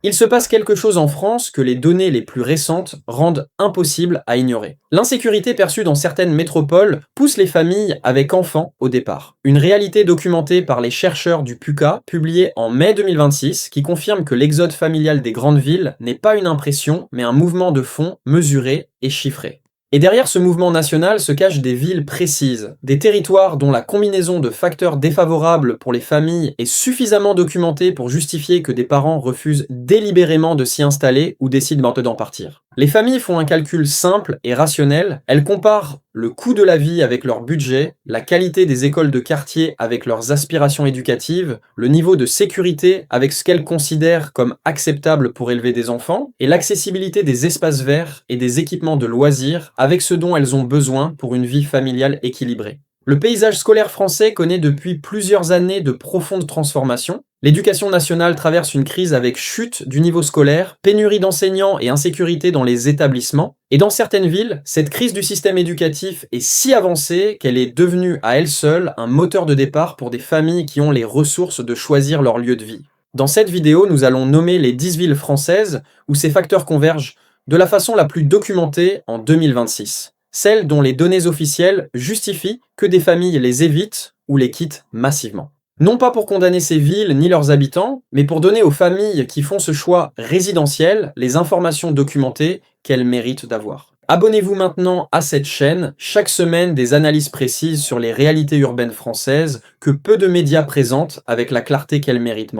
Il se passe quelque chose en France que les données les plus récentes rendent impossible à ignorer. L'insécurité perçue dans certaines métropoles pousse les familles avec enfants au départ. Une réalité documentée par les chercheurs du PUCA, publiée en mai 2026, qui confirme que l'exode familial des grandes villes n'est pas une impression, mais un mouvement de fond mesuré et chiffré. Et derrière ce mouvement national se cachent des villes précises, des territoires dont la combinaison de facteurs défavorables pour les familles est suffisamment documentée pour justifier que des parents refusent délibérément de s'y installer ou décident maintenant d'en partir. Les familles font un calcul simple et rationnel, elles comparent le coût de la vie avec leur budget, la qualité des écoles de quartier avec leurs aspirations éducatives, le niveau de sécurité avec ce qu'elles considèrent comme acceptable pour élever des enfants, et l'accessibilité des espaces verts et des équipements de loisirs avec ce dont elles ont besoin pour une vie familiale équilibrée. Le paysage scolaire français connaît depuis plusieurs années de profondes transformations. L'éducation nationale traverse une crise avec chute du niveau scolaire, pénurie d'enseignants et insécurité dans les établissements. Et dans certaines villes, cette crise du système éducatif est si avancée qu'elle est devenue à elle seule un moteur de départ pour des familles qui ont les ressources de choisir leur lieu de vie. Dans cette vidéo, nous allons nommer les 10 villes françaises où ces facteurs convergent de la façon la plus documentée en 2026. Celles dont les données officielles justifient que des familles les évitent ou les quittent massivement. Non pas pour condamner ces villes ni leurs habitants, mais pour donner aux familles qui font ce choix résidentiel les informations documentées qu'elles méritent d'avoir. Abonnez-vous maintenant à cette chaîne, chaque semaine des analyses précises sur les réalités urbaines françaises que peu de médias présentent avec la clarté qu'elles méritent.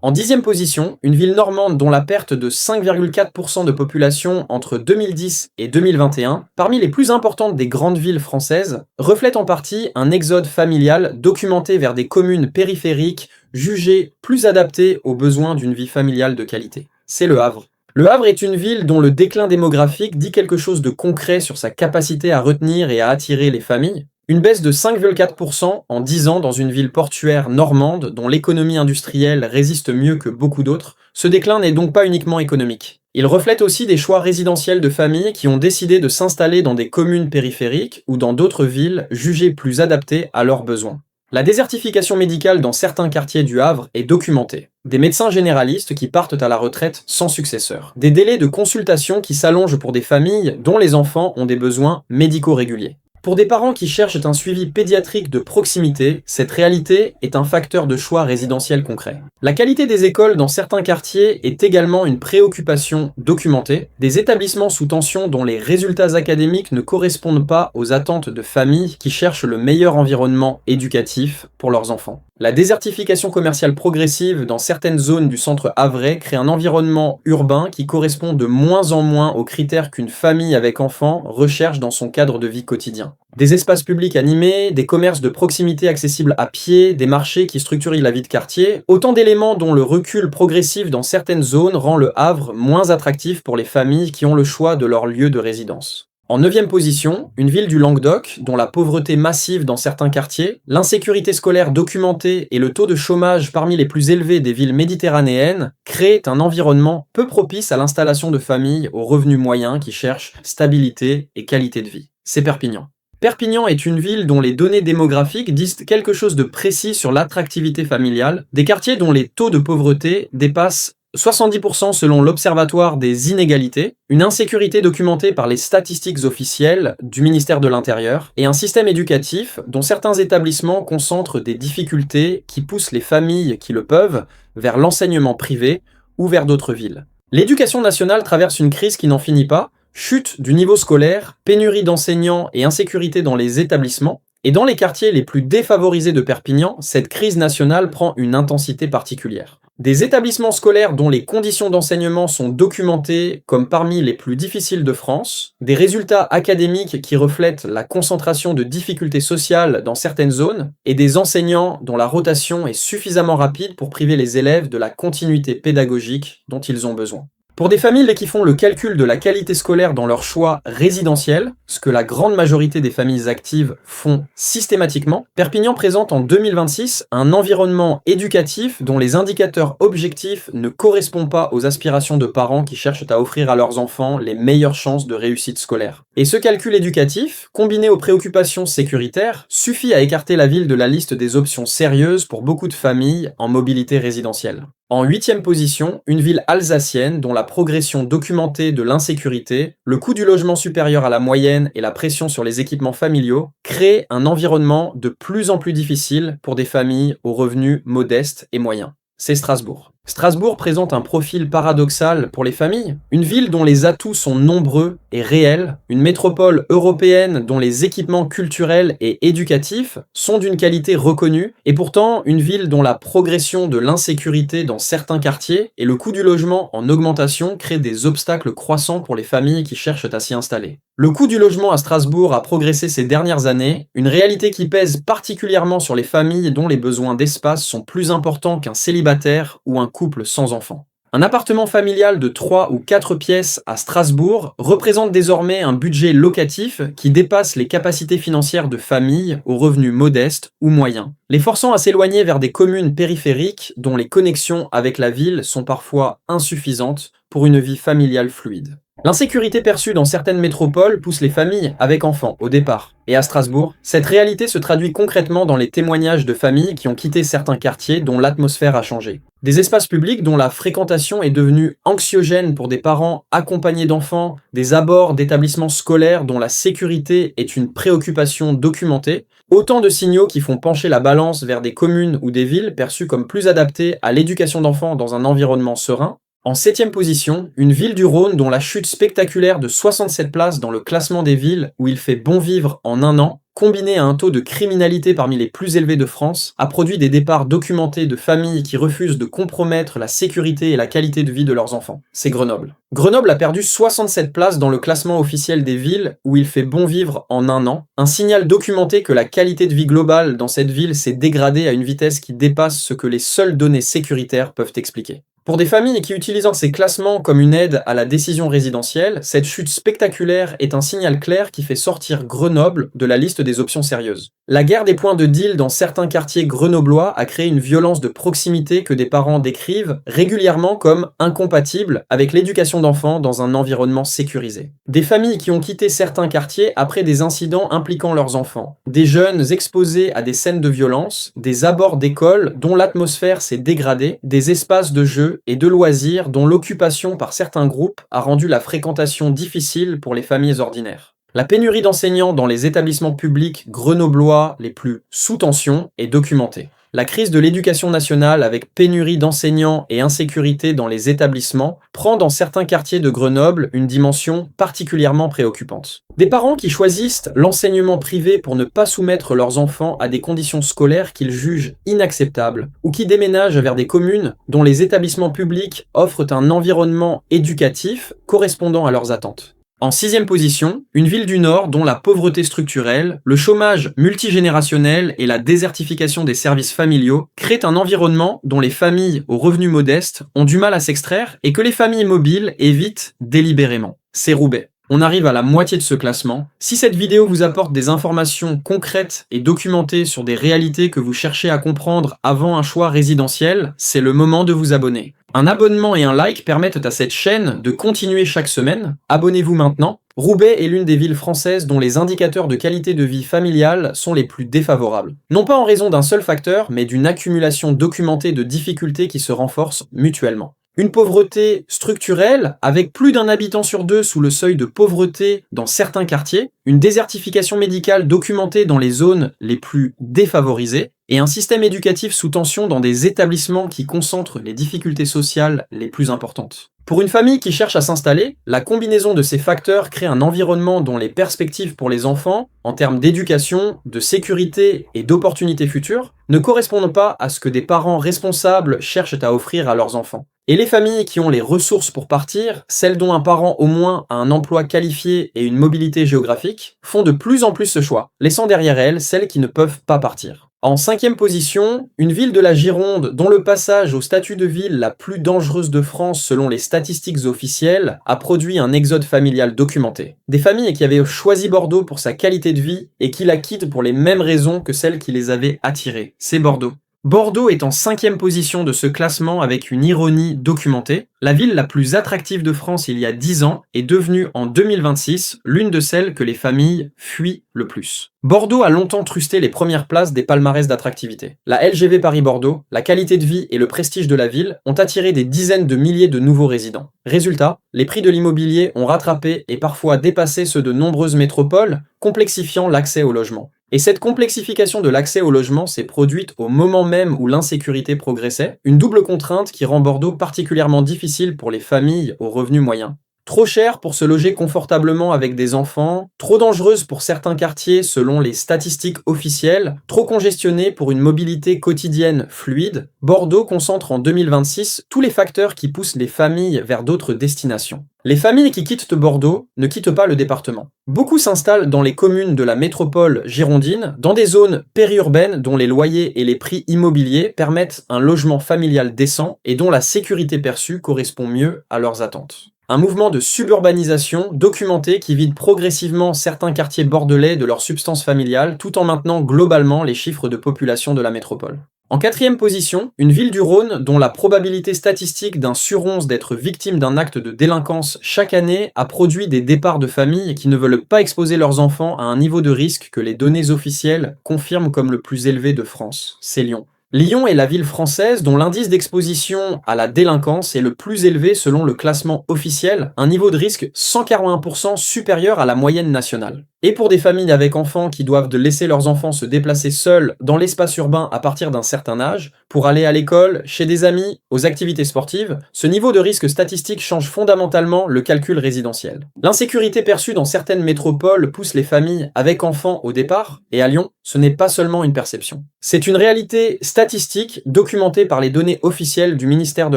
En 10e position, une ville normande dont la perte de 5,4% de population entre 2010 et 2021, parmi les plus importantes des grandes villes françaises, reflète en partie un exode familial documenté vers des communes périphériques jugées plus adaptées aux besoins d'une vie familiale de qualité. C'est Le Havre. Le Havre est une ville dont le déclin démographique dit quelque chose de concret sur sa capacité à retenir et à attirer les familles. Une baisse de 5,4% en 10 ans dans une ville portuaire normande dont l'économie industrielle résiste mieux que beaucoup d'autres, ce déclin n'est donc pas uniquement économique. Il reflète aussi des choix résidentiels de familles qui ont décidé de s'installer dans des communes périphériques ou dans d'autres villes jugées plus adaptées à leurs besoins. La désertification médicale dans certains quartiers du Havre est documentée. Des médecins généralistes qui partent à la retraite sans successeur. Des délais de consultation qui s'allongent pour des familles dont les enfants ont des besoins médicaux réguliers. Pour des parents qui cherchent un suivi pédiatrique de proximité, cette réalité est un facteur de choix résidentiel concret. La qualité des écoles dans certains quartiers est également une préoccupation documentée. Des établissements sous tension dont les résultats académiques ne correspondent pas aux attentes de familles qui cherchent le meilleur environnement éducatif pour leurs enfants. La désertification commerciale progressive dans certaines zones du centre havrais crée un environnement urbain qui correspond de moins en moins aux critères qu'une famille avec enfants recherche dans son cadre de vie quotidien. Des espaces publics animés, des commerces de proximité accessibles à pied, des marchés qui structurent la vie de quartier, autant d'éléments dont le recul progressif dans certaines zones rend le Havre moins attractif pour les familles qui ont le choix de leur lieu de résidence. En 9e position, une ville du Languedoc, dont la pauvreté massive dans certains quartiers, l'insécurité scolaire documentée et le taux de chômage parmi les plus élevés des villes méditerranéennes, créent un environnement peu propice à l'installation de familles aux revenus moyens qui cherchent stabilité et qualité de vie. C'est Perpignan. Perpignan est une ville dont les données démographiques disent quelque chose de précis sur l'attractivité familiale, des quartiers dont les taux de pauvreté dépassent 70% selon l'Observatoire des inégalités, une insécurité documentée par les statistiques officielles du ministère de l'Intérieur, et un système éducatif dont certains établissements concentrent des difficultés qui poussent les familles qui le peuvent vers l'enseignement privé ou vers d'autres villes. L'éducation nationale traverse une crise qui n'en finit pas, chute du niveau scolaire, pénurie d'enseignants et insécurité dans les établissements, et dans les quartiers les plus défavorisés de Perpignan, cette crise nationale prend une intensité particulière. Des établissements scolaires dont les conditions d'enseignement sont documentées comme parmi les plus difficiles de France, des résultats académiques qui reflètent la concentration de difficultés sociales dans certaines zones, et des enseignants dont la rotation est suffisamment rapide pour priver les élèves de la continuité pédagogique dont ils ont besoin. Pour des familles qui font le calcul de la qualité scolaire dans leur choix résidentiel, ce que la grande majorité des familles actives font systématiquement, Perpignan présente en 2026 un environnement éducatif dont les indicateurs objectifs ne correspondent pas aux aspirations de parents qui cherchent à offrir à leurs enfants les meilleures chances de réussite scolaire. Et ce calcul éducatif, combiné aux préoccupations sécuritaires, suffit à écarter la ville de la liste des options sérieuses pour beaucoup de familles en mobilité résidentielle. En huitième position, une ville alsacienne dont la progression documentée de l'insécurité, le coût du logement supérieur à la moyenne et la pression sur les équipements familiaux créent un environnement de plus en plus difficile pour des familles aux revenus modestes et moyens. C'est Strasbourg. Strasbourg présente un profil paradoxal pour les familles, une ville dont les atouts sont nombreux et réels, une métropole européenne dont les équipements culturels et éducatifs sont d'une qualité reconnue, et pourtant une ville dont la progression de l'insécurité dans certains quartiers et le coût du logement en augmentation créent des obstacles croissants pour les familles qui cherchent à s'y installer. Le coût du logement à Strasbourg a progressé ces dernières années, une réalité qui pèse particulièrement sur les familles dont les besoins d'espace sont plus importants qu'un célibataire ou un couple sans enfants. Un appartement familial de 3 ou 4 pièces à Strasbourg représente désormais un budget locatif qui dépasse les capacités financières de familles aux revenus modestes ou moyens, les forçant à s'éloigner vers des communes périphériques dont les connexions avec la ville sont parfois insuffisantes pour une vie familiale fluide. L'insécurité perçue dans certaines métropoles pousse les familles avec enfants au départ. Et à Strasbourg, cette réalité se traduit concrètement dans les témoignages de familles qui ont quitté certains quartiers dont l'atmosphère a changé. Des espaces publics dont la fréquentation est devenue anxiogène pour des parents accompagnés d'enfants, des abords d'établissements scolaires dont la sécurité est une préoccupation documentée, autant de signaux qui font pencher la balance vers des communes ou des villes perçues comme plus adaptées à l'éducation d'enfants dans un environnement serein. En 7e position, une ville du Rhône dont la chute spectaculaire de 67 places dans le classement des villes où il fait bon vivre en un an, combinée à un taux de criminalité parmi les plus élevés de France, a produit des départs documentés de familles qui refusent de compromettre la sécurité et la qualité de vie de leurs enfants. C'est Grenoble. Grenoble a perdu 67 places dans le classement officiel des villes où il fait bon vivre en un an, un signal documenté que la qualité de vie globale dans cette ville s'est dégradée à une vitesse qui dépasse ce que les seules données sécuritaires peuvent expliquer. Pour des familles qui utilisent ces classements comme une aide à la décision résidentielle, cette chute spectaculaire est un signal clair qui fait sortir Grenoble de la liste des options sérieuses. La guerre des points de deal dans certains quartiers grenoblois a créé une violence de proximité que des parents décrivent régulièrement comme incompatible avec l'éducation d'enfants dans un environnement sécurisé. Des familles qui ont quitté certains quartiers après des incidents impliquant leurs enfants, des jeunes exposés à des scènes de violence, des abords d'écoles dont l'atmosphère s'est dégradée, des espaces de jeu et de loisirs dont l'occupation par certains groupes a rendu la fréquentation difficile pour les familles ordinaires. La pénurie d'enseignants dans les établissements publics grenoblois les plus sous tension est documentée. La crise de l'éducation nationale avec pénurie d'enseignants et insécurité dans les établissements prend dans certains quartiers de Grenoble une dimension particulièrement préoccupante. Des parents qui choisissent l'enseignement privé pour ne pas soumettre leurs enfants à des conditions scolaires qu'ils jugent inacceptables ou qui déménagent vers des communes dont les établissements publics offrent un environnement éducatif correspondant à leurs attentes. En 6e position, une ville du Nord dont la pauvreté structurelle, le chômage multigénérationnel et la désertification des services familiaux créent un environnement dont les familles aux revenus modestes ont du mal à s'extraire et que les familles mobiles évitent délibérément. C'est Roubaix. On arrive à la moitié de ce classement. Si cette vidéo vous apporte des informations concrètes et documentées sur des réalités que vous cherchez à comprendre avant un choix résidentiel, c'est le moment de vous abonner. Un abonnement et un like permettent à cette chaîne de continuer chaque semaine. Abonnez-vous maintenant. Roubaix est l'une des villes françaises dont les indicateurs de qualité de vie familiale sont les plus défavorables. Non pas en raison d'un seul facteur, mais d'une accumulation documentée de difficultés qui se renforcent mutuellement. Une pauvreté structurelle, avec plus d'un habitant sur deux sous le seuil de pauvreté dans certains quartiers, une désertification médicale documentée dans les zones les plus défavorisées, et un système éducatif sous tension dans des établissements qui concentrent les difficultés sociales les plus importantes. Pour une famille qui cherche à s'installer, la combinaison de ces facteurs crée un environnement dont les perspectives pour les enfants, en termes d'éducation, de sécurité et d'opportunités futures, ne correspondent pas à ce que des parents responsables cherchent à offrir à leurs enfants. Et les familles qui ont les ressources pour partir, celles dont un parent au moins a un emploi qualifié et une mobilité géographique, font de plus en plus ce choix, laissant derrière elles celles qui ne peuvent pas partir. En 5e position, une ville de la Gironde dont le passage au statut de ville la plus dangereuse de France selon les statistiques officielles a produit un exode familial documenté. Des familles qui avaient choisi Bordeaux pour sa qualité de vie et qui la quittent pour les mêmes raisons que celles qui les avaient attirées. C'est Bordeaux. Bordeaux est en 5e position de ce classement avec une ironie documentée. La ville la plus attractive de France il y a 10 ans est devenue en 2026 l'une de celles que les familles fuient le plus. Bordeaux a longtemps trusté les premières places des palmarès d'attractivité. La LGV Paris-Bordeaux, la qualité de vie et le prestige de la ville ont attiré des dizaines de milliers de nouveaux résidents. Résultat, les prix de l'immobilier ont rattrapé et parfois dépassé ceux de nombreuses métropoles, complexifiant l'accès au logement. Et cette complexification de l'accès au logement s'est produite au moment même où l'insécurité progressait, une double contrainte qui rend Bordeaux particulièrement difficile pour les familles aux revenus moyens. Trop cher pour se loger confortablement avec des enfants, trop dangereuse pour certains quartiers selon les statistiques officielles, trop congestionnée pour une mobilité quotidienne fluide, Bordeaux concentre en 2026 tous les facteurs qui poussent les familles vers d'autres destinations. Les familles qui quittent Bordeaux ne quittent pas le département. Beaucoup s'installent dans les communes de la métropole girondine, dans des zones périurbaines dont les loyers et les prix immobiliers permettent un logement familial décent et dont la sécurité perçue correspond mieux à leurs attentes. Un mouvement de suburbanisation documenté qui vide progressivement certains quartiers bordelais de leur substance familiale tout en maintenant globalement les chiffres de population de la métropole. En 4e position, une ville du Rhône dont la probabilité statistique d'un sur 11 d'être victime d'un acte de délinquance chaque année a produit des départs de familles qui ne veulent pas exposer leurs enfants à un niveau de risque que les données officielles confirment comme le plus élevé de France. C'est Lyon. Lyon est la ville française dont l'indice d'exposition à la délinquance est le plus élevé selon le classement officiel, un niveau de risque 141% supérieur à la moyenne nationale. Et pour des familles avec enfants qui doivent laisser leurs enfants se déplacer seuls dans l'espace urbain à partir d'un certain âge, pour aller à l'école, chez des amis, aux activités sportives, ce niveau de risque statistique change fondamentalement le calcul résidentiel. L'insécurité perçue dans certaines métropoles pousse les familles avec enfants au départ, et à Lyon, ce n'est pas seulement une perception. C'est une réalité statistique documentée par les données officielles du ministère de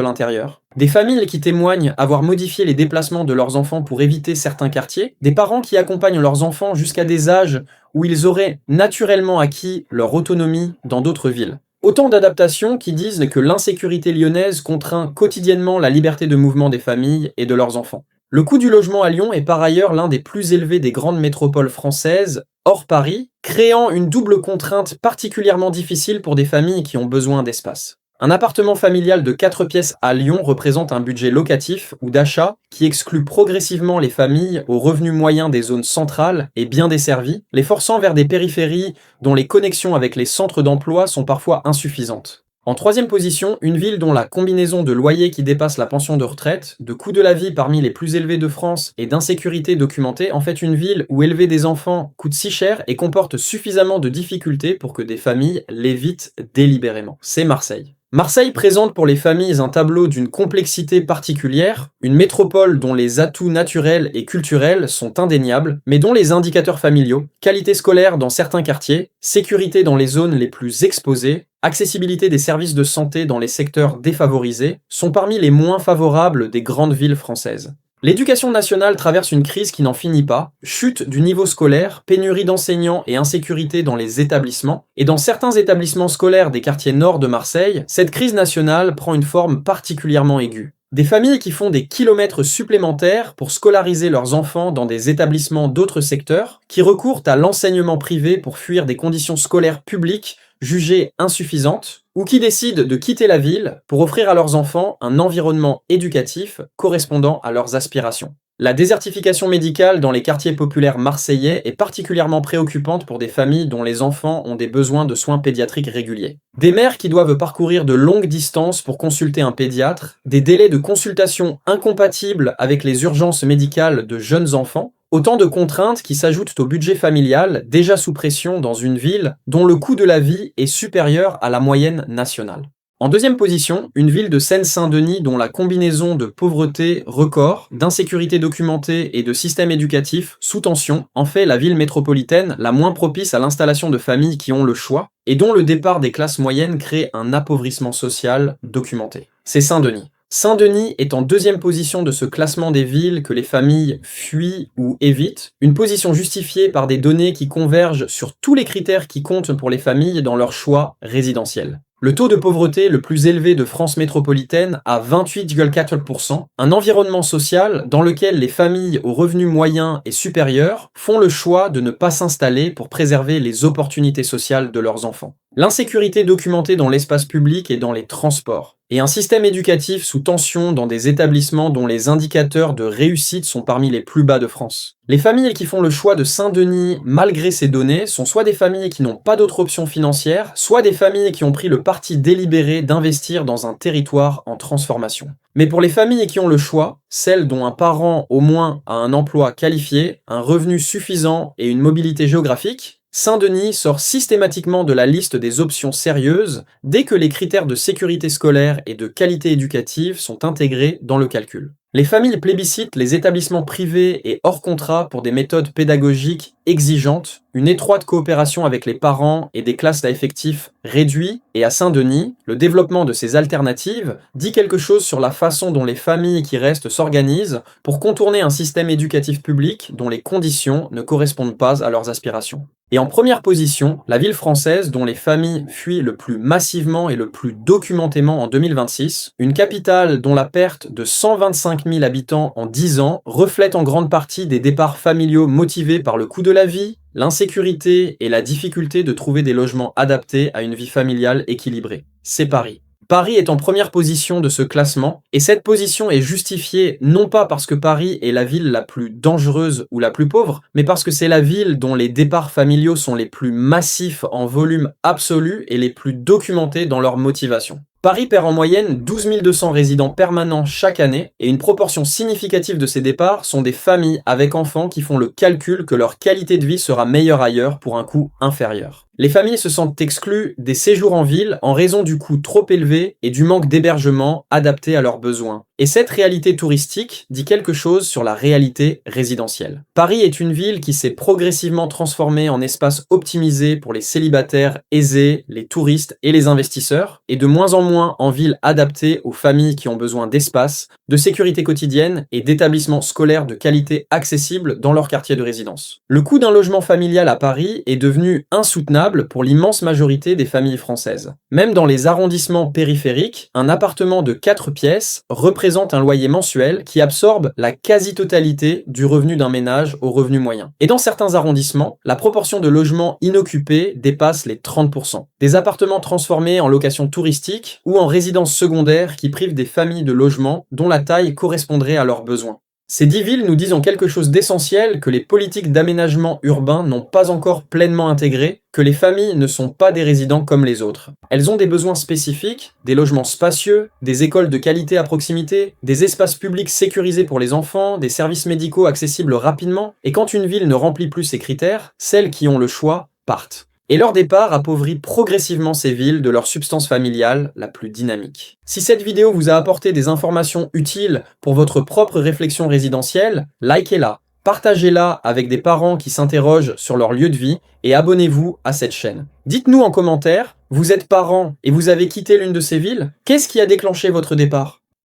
l'Intérieur. Des familles qui témoignent avoir modifié les déplacements de leurs enfants pour éviter certains quartiers, des parents qui accompagnent leurs enfants jusqu'à des âges où ils auraient naturellement acquis leur autonomie dans d'autres villes. Autant d'adaptations qui disent que l'insécurité lyonnaise contraint quotidiennement la liberté de mouvement des familles et de leurs enfants. Le coût du logement à Lyon est par ailleurs l'un des plus élevés des grandes métropoles françaises, hors Paris, créant une double contrainte particulièrement difficile pour des familles qui ont besoin d'espace. Un appartement familial de 4 pièces à Lyon représente un budget locatif ou d'achat qui exclut progressivement les familles aux revenus moyens des zones centrales et bien desservies, les forçant vers des périphéries dont les connexions avec les centres d'emploi sont parfois insuffisantes. En 3e position, une ville dont la combinaison de loyers qui dépassent la pension de retraite, de coûts de la vie parmi les plus élevés de France et d'insécurité documentée en fait une ville où élever des enfants coûte si cher et comporte suffisamment de difficultés pour que des familles l'évitent délibérément. C'est Marseille. Marseille présente pour les familles un tableau d'une complexité particulière, une métropole dont les atouts naturels et culturels sont indéniables, mais dont les indicateurs familiaux, qualité scolaire dans certains quartiers, sécurité dans les zones les plus exposées, accessibilité des services de santé dans les secteurs défavorisés, sont parmi les moins favorables des grandes villes françaises. L'éducation nationale traverse une crise qui n'en finit pas, chute du niveau scolaire, pénurie d'enseignants et insécurité dans les établissements, et dans certains établissements scolaires des quartiers nord de Marseille, cette crise nationale prend une forme particulièrement aiguë. Des familles qui font des kilomètres supplémentaires pour scolariser leurs enfants dans des établissements d'autres secteurs, qui recourent à l'enseignement privé pour fuir des conditions scolaires publiques jugées insuffisantes, ou qui décident de quitter la ville pour offrir à leurs enfants un environnement éducatif correspondant à leurs aspirations. La désertification médicale dans les quartiers populaires marseillais est particulièrement préoccupante pour des familles dont les enfants ont des besoins de soins pédiatriques réguliers. Des mères qui doivent parcourir de longues distances pour consulter un pédiatre, des délais de consultation incompatibles avec les urgences médicales de jeunes enfants, autant de contraintes qui s'ajoutent au budget familial déjà sous pression dans une ville dont le coût de la vie est supérieur à la moyenne nationale. En 2e position, une ville de Seine-Saint-Denis dont la combinaison de pauvreté record, d'insécurité documentée et de système éducatif sous tension en fait la ville métropolitaine la moins propice à l'installation de familles qui ont le choix et dont le départ des classes moyennes crée un appauvrissement social documenté. C'est Saint-Denis. Saint-Denis est en 2e position de ce classement des villes que les familles fuient ou évitent, une position justifiée par des données qui convergent sur tous les critères qui comptent pour les familles dans leur choix résidentiel. Le taux de pauvreté le plus élevé de France métropolitaine à 28,4%, un environnement social dans lequel les familles aux revenus moyens et supérieurs font le choix de ne pas s'installer pour préserver les opportunités sociales de leurs enfants. L'insécurité documentée dans l'espace public et dans les transports, et un système éducatif sous tension dans des établissements dont les indicateurs de réussite sont parmi les plus bas de France. Les familles qui font le choix de Saint-Denis malgré ces données sont soit des familles qui n'ont pas d'autre option financière, soit des familles qui ont pris le parti délibéré d'investir dans un territoire en transformation. Mais pour les familles qui ont le choix, celles dont un parent au moins a un emploi qualifié, un revenu suffisant et une mobilité géographique, Saint-Denis sort systématiquement de la liste des options sérieuses dès que les critères de sécurité scolaire et de qualité éducative sont intégrés dans le calcul. Les familles plébiscitent les établissements privés et hors contrat pour des méthodes pédagogiques exigeantes, une étroite coopération avec les parents et des classes à effectifs réduits, et à Saint-Denis, le développement de ces alternatives dit quelque chose sur la façon dont les familles qui restent s'organisent pour contourner un système éducatif public dont les conditions ne correspondent pas à leurs aspirations. Et en première position, la ville française dont les familles fuient le plus massivement et le plus documentément en 2026, une capitale dont la perte de 125 000 habitants en 10 ans reflète en grande partie des départs familiaux motivés par le coût de la vie, l'insécurité et la difficulté de trouver des logements adaptés à une vie familiale équilibrée. C'est Paris. Paris est en première position de ce classement, et cette position est justifiée non pas parce que Paris est la ville la plus dangereuse ou la plus pauvre, mais parce que c'est la ville dont les départs familiaux sont les plus massifs en volume absolu et les plus documentés dans leur motivation. Paris perd en moyenne 12 200 résidents permanents chaque année, et une proportion significative de ces départs sont des familles avec enfants qui font le calcul que leur qualité de vie sera meilleure ailleurs pour un coût inférieur. Les familles se sentent exclues des séjours en ville en raison du coût trop élevé et du manque d'hébergement adapté à leurs besoins. Et cette réalité touristique dit quelque chose sur la réalité résidentielle. Paris est une ville qui s'est progressivement transformée en espace optimisé pour les célibataires aisés, les touristes et les investisseurs, et de moins en moins en ville adaptée aux familles qui ont besoin d'espace, de sécurité quotidienne et d'établissements scolaires de qualité accessibles dans leur quartier de résidence. Le coût d'un logement familial à Paris est devenu insoutenable pour l'immense majorité des familles françaises. Même dans les arrondissements périphériques, un appartement de 4 pièces représente un loyer mensuel qui absorbe la quasi-totalité du revenu d'un ménage au revenu moyen. Et dans certains arrondissements, la proportion de logements inoccupés dépasse les 30%. Des appartements transformés en location touristique ou en résidence secondaire qui privent des familles de logements dont la taille correspondrait à leurs besoins. Ces 10 villes nous disent en quelque chose d'essentiel que les politiques d'aménagement urbain n'ont pas encore pleinement intégré, que les familles ne sont pas des résidents comme les autres. Elles ont des besoins spécifiques, des logements spacieux, des écoles de qualité à proximité, des espaces publics sécurisés pour les enfants, des services médicaux accessibles rapidement, et quand une ville ne remplit plus ces critères, celles qui ont le choix partent. Et leur départ appauvrit progressivement ces villes de leur substance familiale la plus dynamique. Si cette vidéo vous a apporté des informations utiles pour votre propre réflexion résidentielle, likez-la, partagez-la avec des parents qui s'interrogent sur leur lieu de vie et abonnez-vous à cette chaîne. Dites-nous en commentaire, vous êtes parent et vous avez quitté l'une de ces villes, qu'est-ce qui a déclenché votre départ ?